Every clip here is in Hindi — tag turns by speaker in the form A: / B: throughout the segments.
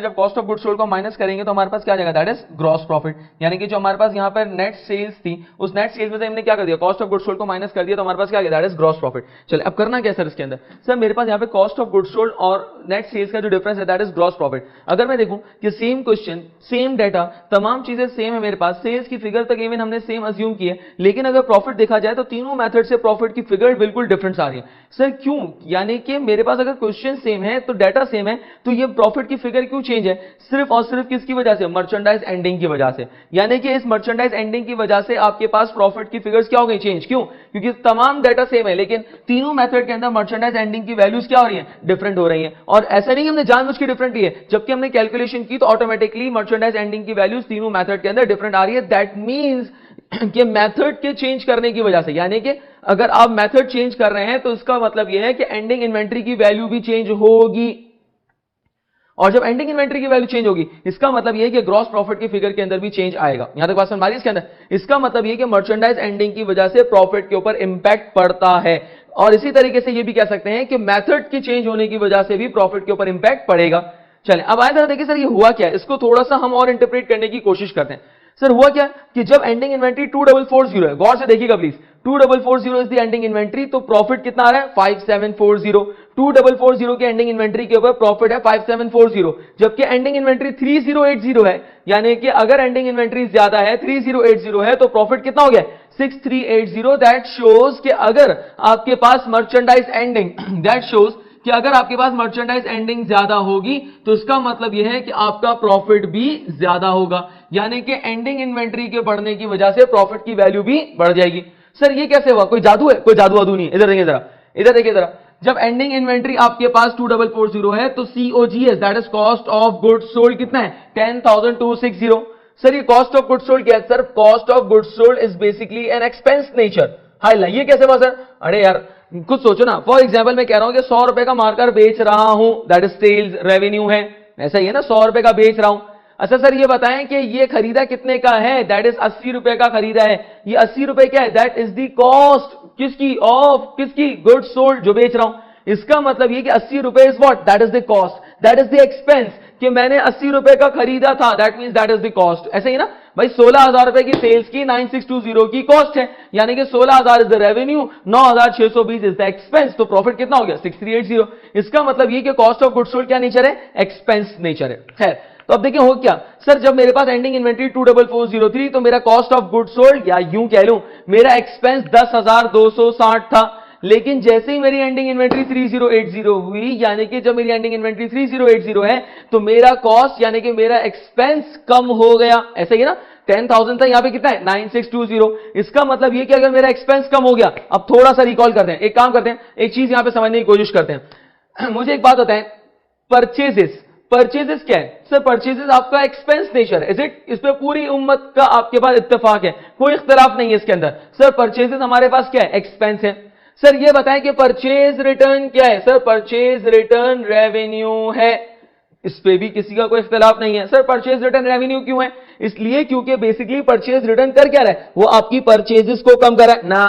A: जब कॉस्ट ऑफ गुड सोल्ड को माइनस करेंगे तो हमारे पास क्या आ जाएगा, दैट इज ग्रॉस प्रॉफिट। यानी कि जो हमारे पास यहाँ पर नेट सेल्स थी, उस नेट सेल्स में से हमने क्या कर दिया, कॉस्ट ऑफ गुड सोल्ड को माइनस कर दिया, तो हमारे पास क्या आ गया, दैट इज ग्रॉस प्रॉफिट। चलिए अब करना क्या सर इसके अंदर, सर मेरे पास यहाँ पे कॉस्ट ऑफ गुड सोल्ड और नेट सेल्स का जो डिफरेंस है दैट इज ग्रॉस प्रॉफिट। अगर मैं देखूं कि सेम क्वेश्चन, सेम डाटा, तमाम चीजें सेम है मेरे पास, सेल्स की फिगर तक इवन हमने सेम अज्यूम की है, लेकिन अगर प्रॉफिट देखा जाए तो तीनों मेथड से प्रॉफिट की फिगर बिल्कुल डिफरेंट आ रही है। सर क्यों, यानी कि मेरे पास अगर क्वेश्चन सेम है तो डाटा सेम है, तो ये प्रॉफिट की फिगर क्यों चेंज है, सिर्फ और सिर्फ किसकी वजह से, मर्चेंडाइज एंडिंग की वजह से। यानी कि इस मर्चेंडाइज एंडिंग की वजह से आपके पास प्रॉफिट की फिगर्स क्या हो गई, चेंज। क्यों, क्योंकि तमाम डाटा सेम है, लेकिन तीनों मेथड के अंदर मर्चेंडाइज एंडिंग की वैल्यूज क्या हो रही है, डिफरेंट हो रही है। और ऐसा नहीं हमने जानबूझ के डिफरेंट ली है, जबकि हमने कैलकुलेशन की तो ऑटोमेटिकली मर्चेंडाइज एंडिंग की वैल्यूज तीनों मेथड के अंदर डिफरेंट आ रही है। दैट मींस कि मेथड के चेंज करने की वजह से, यानी कि अगर आप मेथड चेंज कर रहे हैं तो इसका मतलब यह है कि एंडिंग इन्वेंट्री की वैल्यू भी चेंज होगी, और जब एंडिंग इन्वेंट्री की वैल्यू चेंज होगी इसका मतलब यह है कि ग्रॉस प्रॉफिट की फिगर के अंदर भी चेंज आएगा। यहां तक बात समझ आ रही है इसके अंदर। इसका मतलब यह कि मर्चेंडाइज एंडिंग की वजह से प्रॉफिट के ऊपर इंपैक्ट पड़ता है, और इसी तरीके से यह भी कह सकते हैं कि मेथड की चेंज होने की वजह से भी प्रॉफिट के ऊपर इंपैक्ट पड़ेगा। चलें अब आए जरा देखिए सर ये हुआ क्या, इसको थोड़ा सा हम और इंटरप्रेट करने की कोशिश करते हैं। सर हुआ क्या कि जब एंडिंग इन्वेंट्री 2440 है, गौर से देखिएगा please, 2440 is the ending inventory, तो प्रॉफिट कितना आ रहा है, 5740। 2440 के एंडिंग इन्वेंट्री के ऊपर प्रॉफिट है 5740, जबकि एंडिंग इन्वेंट्री 3080 है, यानी कि अगर एंडिंग इन्वेंट्री ज्यादा है, 3080 है, तो प्रॉफिट कितना हो गया, 6380। दैट शोज कि अगर आपके पास मर्चेंडाइज एंडिंग, दैट शोज कि अगर आपके पास मर्चेंडाइज एंडिंग ज्यादा होगी तो इसका मतलब यह है कि आपका प्रॉफिट भी ज्यादा होगा, यानी कि एंडिंग इन्वेंट्री के बढ़ने की वजह से प्रॉफिट की वैल्यू भी बढ़ जाएगी। सर ये कैसे हुआ, कोई जादू है, कोई जादू वादू नहीं है। इधर देखिए जरा, इधर देखिए जरा, जब एंडिंग इन्वेंट्री आपके पास 2440 है तो COGS that is cost of goods sold कितना है, 10,260। सर ये कॉस्ट ऑफ गुड्स सोल्ड क्या है, sir cost of goods sold is basically an expense nature. High ये कैसे हुआ सर, अरे यार कुछ सोचो ना, फॉर एग्जाम्पल मैं कह रहा हूं कि 100 रुपए का मार्कर बेच रहा हूं, दैट इज सेल्स रेवेन्यू है, ऐसा ही है ना, 100 रुपए का बेच रहा हूं। अच्छा सर ये बताएं कि ये खरीदा कितने का है, दैट इज 80 रुपए का खरीदा है। ये 80 रुपए क्या है, दैट इज द कॉस्ट किसकी, ऑफ किसकी, गुड्स सोल्ड जो बेच रहा हूं। इसका मतलब ये कि 80 रुपए is what, that is the cost, that is the expense, कि मैंने 80 रुपए का खरीदा था, that means that is the cost. ऐसे ही ना भाई, 16,000 रुपए की सेल्स की 9620 की कॉस्ट है, यानी कि 16,000 is the revenue, 9,620 is the expense, तो प्रॉफिट कितना हो गया, 6380। इसका मतलब ये कि कॉस्ट ऑफ गुड्स सोल्ड क्या नेचर है, एक्सपेंस नेचर है। खैर तो अब देखिए हो क्या, सर जब मेरे पास एंडिंग इन्वेंट्री 2440 तो मेरा कॉस्ट ऑफ गुड्स सोल्ड, या यूं कह लूं मेरा एक्सपेंस 10,260 था, लेकिन जैसे ही मेरी एंडिंग इन्वेंट्री 3080 हुई, यानी कि जब मेरी एंडिंग इन्वेंट्री 3080 है तो मेरा कॉस्ट यानी कि मेरा एक्सपेंस कम हो गया, ऐसे ही ना, 10,000 था, यहां पे कितना है 9620। इसका मतलब ये कि अगर मेरा एक्सपेंस कम हो गया, अब थोड़ा सा रिकॉल करते हैं, एक काम करते हैं, एक चीज यहां पे समझने की कोशिश करते हैं। मुझे एक बात बताएं, परचेजेस, परचेजेस क्या है सर, परचेजेस आपका एक्सपेंस नेचर है, इज इट, इस पे पूरी उम्मत का आपके पास इत्तेफाक है, कोई इख्तिलाफ नहीं है इसके अंदर। सर परचेजेस हमारे पास क्या है, एक्सपेंस है। सर ये बताएं कि परचेज रिटर्न क्या है, सर परचेज रिटर्न रेवेन्यू है, इस पे भी किसी का कोई इख्तिलाफ नहीं है। सर परचेज रिटर्न रेवेन्यू क्यों है, इसलिए क्योंकि बेसिकली परचेज रिटर्न कर क्या रहा है, वो आपकी परचेजेस को कम कर रहा है ना।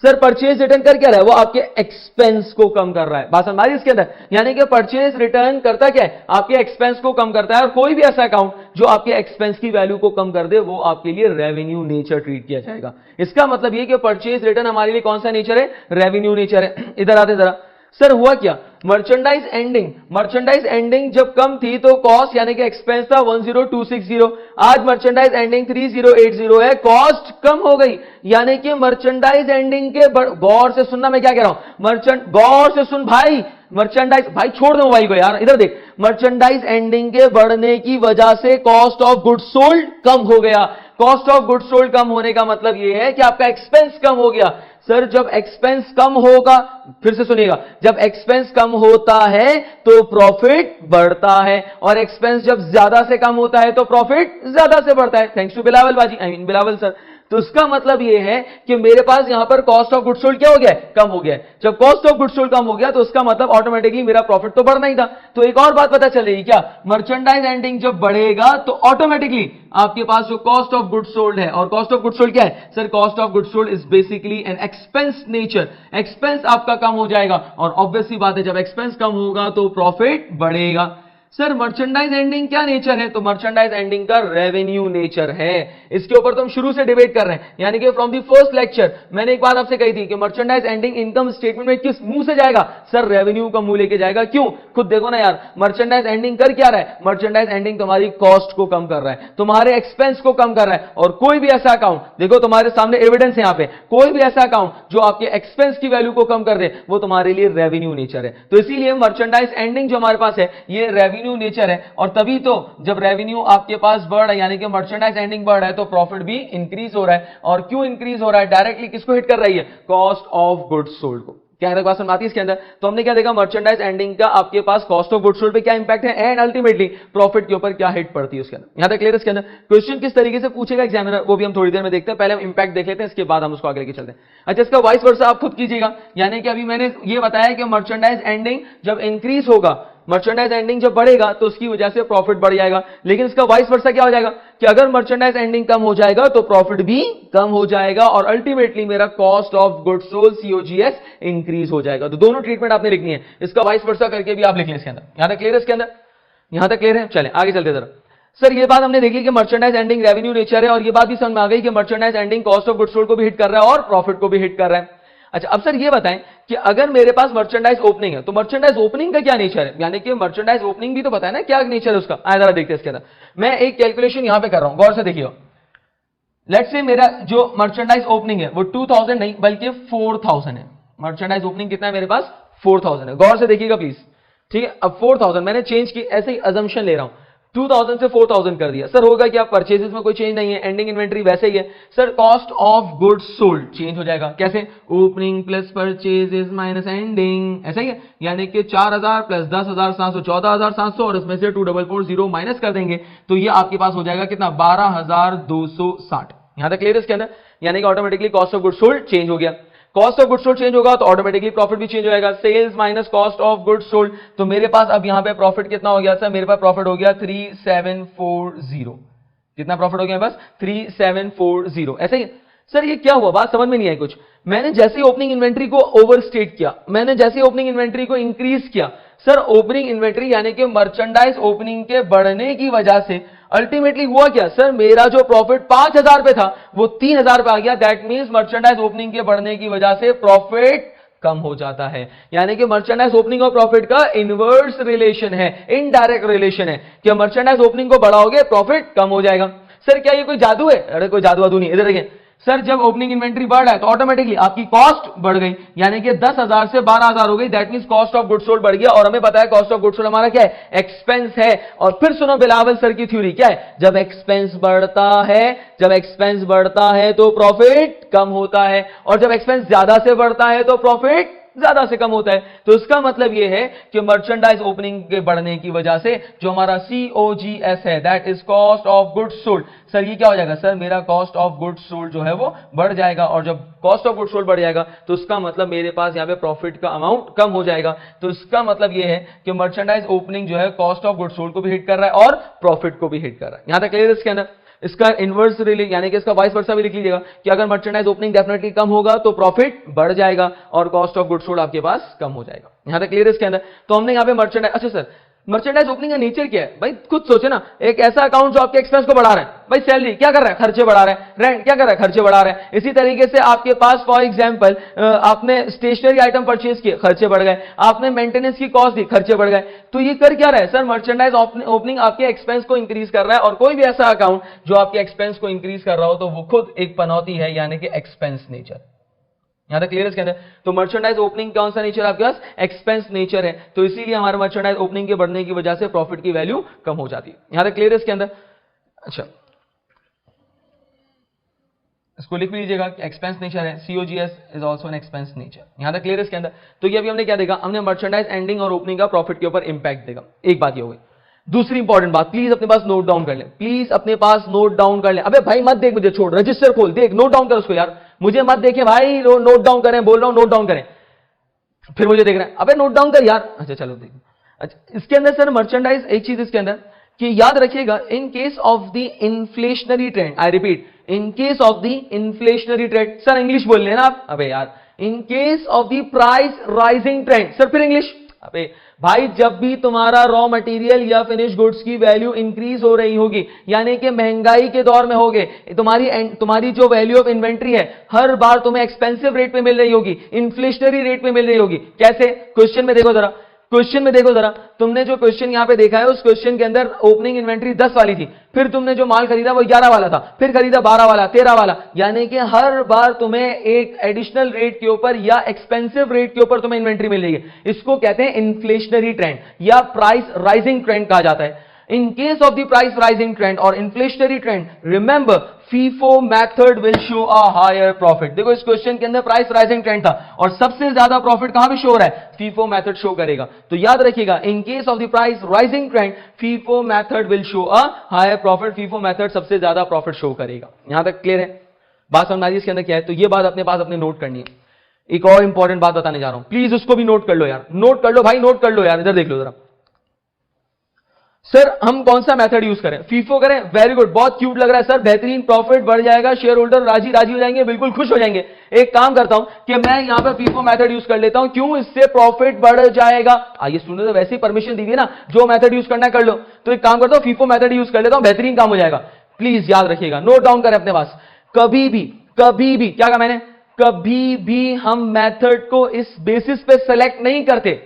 A: सर परचेज रिटर्न कर क्या रहा है, वो आपके एक्सपेंस को कम कर रहा है, बात समझ इसके अंदर। यानी कि परचेज रिटर्न करता क्या है, आपके एक्सपेंस को कम करता है, और कोई भी ऐसा अकाउंट जो आपके एक्सपेंस की वैल्यू को कम कर दे वो आपके लिए रेवेन्यू नेचर ट्रीट किया जाएगा। इसका मतलब ये कि परचेज रिटर्न हमारे लिए कौन सा नेचर है, रेवेन्यू नेचर है। इधर आते जरा, सर हुआ क्या, मर्चेंडाइज एंडिंग, मर्चेंडाइज एंडिंग जब कम थी तो कॉस्ट यानी कि एक्सपेंस था 10260, आज मर्चेंडाइज एंडिंग 3080 है, कॉस्ट कम हो गई, यानी कि मर्चेंडाइज एंडिंग के, गौर से सुनना मैं क्या कह रहा हूं, गौर से सुन भाई, मर्चेंडाइज, भाई छोड़ दो भाई को यार, इधर देख, मर्चेंडाइज एंडिंग के बढ़ने की वजह से कॉस्ट ऑफ गुड्स सोल्ड कम हो गया। कॉस्ट ऑफ गुड्स सोल्ड कम होने का मतलब यह है कि आपका एक्सपेंस कम हो गया। सर जब एक्सपेंस कम होगा, फिर से सुनिएगा, जब एक्सपेंस कम होता है तो प्रॉफिट बढ़ता है, और एक्सपेंस जब ज्यादा से कम होता है तो प्रॉफिट ज्यादा से बढ़ता है। थैंक्स टू बिलावल बाजी, आई मीन बिलावल सर। तो इसका मतलब यह है कि मेरे पास यहां पर कॉस्ट ऑफ गुड्स सोल्ड क्या हो गया है, कम हो गया है। जब कॉस्ट ऑफ गुड्स सोल्ड कम हो गया तो उसका मतलब ऑटोमेटिकली मेरा प्रॉफिट तो बढ़ना ही था। तो एक और बात पता चलेगी क्या, मर्चेंडाइज एंडिंग जब बढ़ेगा तो ऑटोमेटिकली आपके पास जो कॉस्ट ऑफ गुड्स सोल्ड है, और कॉस्ट ऑफ गुड्स सोल्ड क्या है sir, cost of goods sold is basically an expense nature, expense आपका कम हो जाएगा, और ऑब्वियसली बात है जब एक्सपेंस कम होगा तो प्रॉफिट बढ़ेगा। सर मर्चेंडाइज एंडिंग क्या नेचर है? तो मर्चेंडाइज एंडिंग का रेवेन्यू नेचर है। इसके ऊपर तो हम शुरू से डिबेट कर रहे हैं, यानी कि फ्रॉम द फर्स्ट लेक्चर मैंने एक बात आपसे कही थी कि मर्चेंडाइज एंडिंग इनकम स्टेटमेंट में किस मुंह से जाएगा? सर रेवेन्यू का मुंह लेके जाएगा। क्यों? खुद देखो ना यार, मर्चेंडाइज एंडिंग कर क्या रहा है? मर्चेंडाइज एंडिंग तुम्हारी कॉस्ट को कम कर रहा है, तुम्हारे एक्सपेंस को कम कर रहा है। और कोई भी ऐसा अकाउंट, देखो तुम्हारे सामने एविडेंस है यहां पे, कोई भी ऐसा अकाउंट जो आपके एक्सपेंस की वैल्यू को कम कर दे वो तुम्हारे लिए रेवेन्यू नेचर है। तो इसीलिए मर्चेंडाइज एंडिंग जो हमारे पास है ये रेवेन्यू नेचर है। और तभी तो जब रेवेन्यू आपके पास बढ़ रहा है, यानी कि मर्चेंडाइज एंडिंग बढ़ रहा है, तो प्रॉफिट भी इंक्रीज हो रहा है। और क्यों इंक्रीज हो रहा है? डायरेक्टली किसको हिट कर रही है? कॉस्ट ऑफ गुड्स सोल्ड को। क्या है बात समझ आती है इसके अंदर? तो हमने क्या देखा, मर्चेंडाइज एंडिंग का आपके पास कॉस्ट ऑफ गुड्स सोल्ड पे क्या इंपैक्ट है एंड अल्टीमेटली प्रॉफिट के ऊपर क्या हिट पड़ती है उसके अंदर। यहां तक क्लियर है? इसके अंदर क्वेश्चन किस तरीके से पूछेगा एग्जामिनर वो भी हम थोड़ी देर में देखते हैं। पहले हम इंपैक्ट देख लेते हैं, इसके बाद हम उसको आगे लेके चलते हैं। अच्छा, इसका वाइस वर्सा आप खुद कीजिएगा, यानी कि अभी मैंने ये बताया कि मर्चेंडाइज एंडिंग जब इंक्रीज होगा, मर्चेंडाइज एंडिंग जब बढ़ेगा तो उसकी वजह से प्रॉफिट बढ़ जाएगा। लेकिन इसका वाइस वर्सा क्या हो जाएगा कि अगर मर्चेंडाइज एंडिंग कम हो जाएगा तो प्रॉफिट भी कम हो जाएगा और अल्टीमेटली मेरा cost of goods sold COGS increase हो जाएगा। तो दोनों ट्रीटमेंट आपने लिखनी है, इसका वाइस वर्सा करके भी आप लिख लें इसके अंदर। यहां तक क्लियर है? इसके अंदर यहां तक क्लियर है? चलें आगे चलते जरा। सर ये बात हमने देख ली कि मर्चेंडाइज एंडिंग रेवेन्यू नेचर है, और ये बात भी समझ में आ गई कि merchandise ending cost of goods sold को भी हिट कर रहा है और प्रॉफिट को भी हिट कर रहा है। अच्छा, अब सर ये बताएं कि अगर मेरे पास मर्चेंडाइज ओपनिंग है तो मर्चेंडाइज ओपनिंग का क्या नेचर है? यानी कि मर्चेंडाइज ओपनिंग भी तो पता है ना क्या नेचर है उसका। आइए जरा देखते हैं इसके अंदर। मैं एक कैलकुलेशन यहां पे कर रहा हूं, गौर से देखिए। लेट्स से मेरा जो मर्चेंडाइज ओपनिंग है वो 2000 नहीं बल्कि 4000 है। मर्चेंडाइज ओपनिंग कितना है मेरे पास? 4000 है। गौर से देखिएगा प्लीज, ठीक है। अब 4000 मैंने चेंज की, ऐसे ही अजम्पशन ले रहा हूं, 2000 से 4000 कर दिया। सर होगा क्या? परचेजेस में कोई चेंज नहीं है, एंडिंग इन्वेंटरी वैसे ही है। Sir cost of goods sold change हो जाएगा, कैसे? Opening plus purchases minus ending, ऐसा ही है। यानी कि 4000 प्लस 10,700 14,700 और इसमें से 2440 माइनस कर देंगे तो ये आपके पास हो जाएगा कितना? 12,260। यहां तक क्लियर है इसके अंदर? यानी कि automatically cost of goods sold change हो गया। Cost of goods sold change होगा तो ऑटोमेटिकली प्रॉफिट भी चेंज हो जाएगा। Sales minus cost of goods sold, तो मेरे पास अब यहां पे प्रॉफिट कितना हो गया? सर मेरे पास प्रॉफिट हो गया 3740। कितना प्रॉफिट हो गया? बस 3740, ऐसे ही। सर ये क्या हुआ? बात समझ में नहीं आई कुछ। मैंने जैसे ओपनिंग इन्वेंट्री को ओवरस्टेट किया, मैंने जैसे ओपनिंग इन्वेंट्री को इंक्रीज किया, सर ओपनिंग इन्वेंट्री यानी कि मर्चेंडाइज ओपनिंग के बढ़ने की वजह से अल्टीमेटली हुआ क्या? सर मेरा जो प्रॉफिट 5000 पे था वो 3000 पे आ गया। दैट मींस मर्चेंडाइज ओपनिंग के बढ़ने की वजह से प्रॉफिट कम हो जाता है। यानी कि मर्चेंडाइज ओपनिंग और प्रॉफिट का इनवर्स रिलेशन है, इनडायरेक्ट रिलेशन है कि मर्चेंडाइज ओपनिंग को बढ़ाओगे प्रॉफिट कम हो जाएगा। सर क्या ये कोई जादू है? अरे कोई जादू वादू नहीं। इधर देखिए सर, जब ओपनिंग इन्वेंट्री बढ़ रहा है तो ऑटोमेटिकली आपकी कॉस्ट बढ़ गई, यानी कि 10,000 से 12,000 हो गई। That means cost of goods sold बढ़ गया। और हमें पता है कॉस्ट ऑफ गुड्स सोल्ड हमारा क्या है? एक्सपेंस है। और फिर सुनो बिलावल सर की थ्योरी क्या है? जब एक्सपेंस बढ़ता है, जब एक्सपेंस बढ़ता है तो प्रॉफिट कम होता है, और जब एक्सपेंस ज्यादा से बढ़ता है तो प्रॉफिट ज्यादा से कम होता है। तो इसका मतलब यह है कि मर्चेंडाइज ओपनिंग के बढ़ने की वजह से जो हमारा COGS है, that is cost of goods sold, sir ये क्या हो जाएगा? सर मेरा कॉस्ट ऑफ गुड्स सोल्ड जो है वो बढ़ जाएगा। और जब कॉस्ट ऑफ गुड्स सोल्ड बढ़ जाएगा तो इसका मतलब मेरे पास यहां पे प्रॉफिट का अमाउंट कम हो जाएगा। तो इसका मतलब यह है कि मर्चेंडाइज ओपनिंग जो है कॉस्ट ऑफ गुड्स सोल्ड को भी हिट कर रहा है और प्रॉफिट को भी हिट कर रहा है। यहां तक क्लियर है इसके अंदर? इसका इनवर्स रिलेशन यानी कि इसका वाइस वर्सा भी लिख लीजिएगा कि अगर मर्चेंडाइज ओपनिंग डेफिनेटली कम होगा तो प्रॉफिट बढ़ जाएगा और कॉस्ट ऑफ गुड्स सोल्ड आपके पास कम हो जाएगा। यहां तक क्लियर है इसके अंदर? तो हमने यहां पे मर्चेंडाइज, अच्छा सर मर्चेंडाइज ओपनिंग का नेचर क्या है? भाई खुद सोचे ना, एक ऐसा अकाउंट जो आपके एक्सपेंस को बढ़ा रहा है। भाई सैलरी क्या कर रहा है? खर्चे बढ़ा रहा है। रेंट क्या कर रहा है? खर्चे बढ़ा रहा है। इसी तरीके से आपके पास फॉर एग्जांपल आपने स्टेशनरी आइटम परचेज किए, खर्चे बढ़ गए। आपने मेंटेनेंस की कॉस्ट दी, खर्चे बढ़ गए। तो ये कर क्या रहा है? सर मर्चेंडाइज ओपनिंग आपके एक्सपेंस को इंक्रीज कर रहा है। और कोई भी ऐसा अकाउंट जो आपके एक्सपेंस को इंक्रीज कर रहा हो तो वो खुद एक पनौती है, यानी कि एक्सपेंस नेचर। यहां तक क्लियर है इसके अंदर? तो मर्चेंडाइज ओपनिंग कौन सा नेचर आपके पास? एक्सपेंस नेचर है। तो इसीलिए हमारे मर्चेंडाइज ओपनिंग के बढ़ने की वजह से प्रॉफिट की वैल्यू कम हो जाती है। यहां तक क्लियर है इसके अंदर? अच्छा, इसको लिख लीजिएगा कि एक्सपेंस नेचर है, COGS is also an expense nature. यहां तक क्लियर है इसके अंदर? तो ये अभी हमने क्या देखा? हमने मर्चेंडाइज एंडिंग और ओपनिंग का प्रॉफिट के ऊपर इंपैक्ट देखा। एक बात ये हो गई। दूसरी इंपॉर्टेंट बात, प्लीज अपने पास नोट डाउन कर ले, प्लीज अपने पास नोट डाउन कर ले। अबे भाई मत देख मुझे, छोड़, रजिस्टर खोल, देख, नोट डाउन कर उसको यार। मुझे मत देखे भाई, नोट डाउन करें, बोल रहा हूं नोट डाउन करें, फिर मुझे देख रहे हैं। अबे नोट डाउन कर यार। अच्छा चलो देख। अच्छा, इसके अंदर सर मर्चेंडाइज, एक चीज इसके अंदर कि याद रखिएगा, in case of the inflationary trend, I repeat, in case of the inflationary trend, sir English बोल लेना आप। अबे यार, इन case of the price rising trend, sir फिर इंग्लिश, अबे भाई, जब भी तुम्हारा रॉ मटेरियल या फिनिश गुड्स की वैल्यू इंक्रीज हो रही होगी, यानी कि महंगाई के दौर में होगे, तुम्हारी जो वैल्यू ऑफ इन्वेंट्री है हर बार तुम्हें एक्सपेंसिव रेट पे मिल रही होगी, इन्फ्लेशनरी रेट पे मिल रही होगी। कैसे? क्वेश्चन में देखो जरा, क्वेश्चन में देखो जरा, तुमने जो क्वेश्चन यहां पे देखा है उस क्वेश्चन के अंदर ओपनिंग इन्वेंट्री 10 वाली थी, फिर तुमने जो माल खरीदा वो 11 वाला था, फिर खरीदा 12 वाला, 13 वाला, यानी कि हर बार तुम्हें एक एडिशनल रेट के ऊपर या एक्सपेंसिव रेट के ऊपर तुम्हें इन्वेंट्री मिल रही है। इसको कहते हैं इन्फ्लेशनरी ट्रेंड या प्राइस राइजिंग ट्रेंड कहा जाता है। In case of the price rising trend or inflationary trend, remember FIFO method will show a higher profit। देखो इस क्वेश्चन के अंदर प्राइस राइजिंग ट्रेंड था और सबसे ज्यादा प्रॉफिट कहां पे शो हो रहा है? FIFO मेथड शो करेगा। तो याद रखिएगा, in case of the price rising trend FIFO method will show a higher profit. FIFO method सबसे ज्यादा प्रॉफिट शो करेगा। यहां तक क्लियर है? बात समझ आ रही है इसके अंदर क्या है? तो ये बात अपने पास अपने नोट करनी है। एक और इंपॉर्टेंट बात बताने जा रहा हूं, प्लीज उसको भी नोट कर लो यार, नोट कर लो भाई, नोट कर लो यार। इधर देख लो जरा। सर हम कौन सा मेथड यूज करें? फीफो करें? वेरी गुड, बहुत क्यूट लग रहा है सर, बेहतरीन, प्रॉफिट बढ़ जाएगा, शेयर होल्डर राजी राजी हो जाएंगे, बिल्कुल खुश हो जाएंगे। एक काम करता हूं कि मैं यहां पर फीफो मेथड यूज कर लेता हूं। क्यों? इससे प्रॉफिट बढ़ जाएगा। आइए सुनो, तो वैसे ही परमिशन दी है ना, जो मेथड यूज करना कर लो। तो एक काम करता हूं, फीफो मेथड यूज कर लेता हूं, बेहतरीन काम हो जाएगा। प्लीज याद रखिएगा, नोट डाउन करें अपने पास। कभी भी क्या कहा मैंने? कभी भी हम मेथड को इस बेसिस पे सेलेक्ट नहीं करते,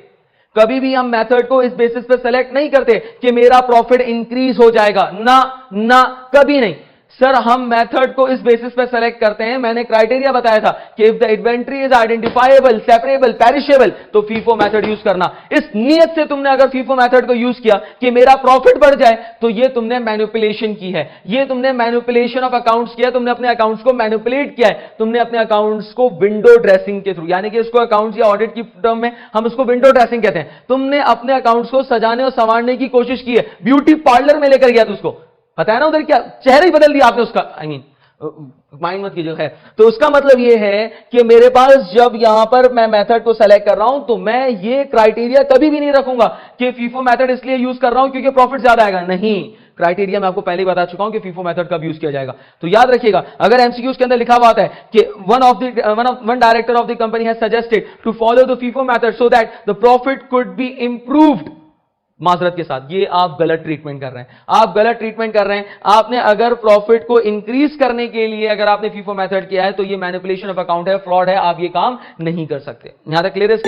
A: कभी भी हम मेथड को इस बेसिस पे सेलेक्ट नहीं करते कि मेरा प्रॉफिट इंक्रीज हो जाएगा। ना, कभी नहीं। सर हम मेथड को इस बेसिस पे सेलेक्ट करते हैं, मैंने क्राइटेरिया बताया था कि if the inventory is identifiable, separable, perishable, तो फीफो मेथड यूज करना। इस नियत से तुमने अगर फीफो मेथड को यूज किया कि मेरा प्रॉफिट बढ़ जाए, तो ये तुमने मैनिपुलेशन की है, ये तुमने मैनिपुलेशन ऑफ अकाउंट्स किया, तुमने अपने अकाउंट्स को मैनिपुलेट किया है, तुमने अपने अकाउंट्स को विंडो ड्रेसिंग के थ्रू, यानी कि इसको अकाउंट्स या ऑडिट की टर्म में हम उसको विंडो ड्रेसिंग कहते हैं, तुमने अपने अकाउंट्स को सजाने और संवारने की कोशिश की है, ब्यूटी पार्लर में लेकर गया था उसको, पता है ना उधर क्या चेहरा ही बदल दिया आपने उसका। आई मीन माइंड मत कीजिए, है तो उसका मतलब ये है कि मेरे पास जब यहां पर मैं मेथड को सेलेक्ट कर रहा हूं तो मैं ये क्राइटेरिया कभी भी नहीं रखूंगा कि फीफो मेथड इसलिए यूज कर रहा हूं क्योंकि प्रॉफिट ज्यादा आएगा। नहीं, क्राइटेरिया मैं आपको पहले ही बता चुका हूं कि फीफो मेथड कब यूज किया जाएगा। तो याद रखिएगा, अगर एमसीक्यूज के अंदर लिखा हुआ है कि one director of the company has suggested to follow the FIFO method so that the profit could be improved, माजरत के साथ, ये आप गलत ट्रीटमेंट कर रहे हैं, आप गलत ट्रीटमेंट कर रहे हैं। आपने अगर प्रॉफिट को इंक्रीज करने के लिए अगर आपने फीफो मेथड किया है तो ये मैनिपुलेशन ऑफ अकाउंट है, फ्रॉड है, आप ये काम नहीं कर सकते। यहां तक क्लियर है?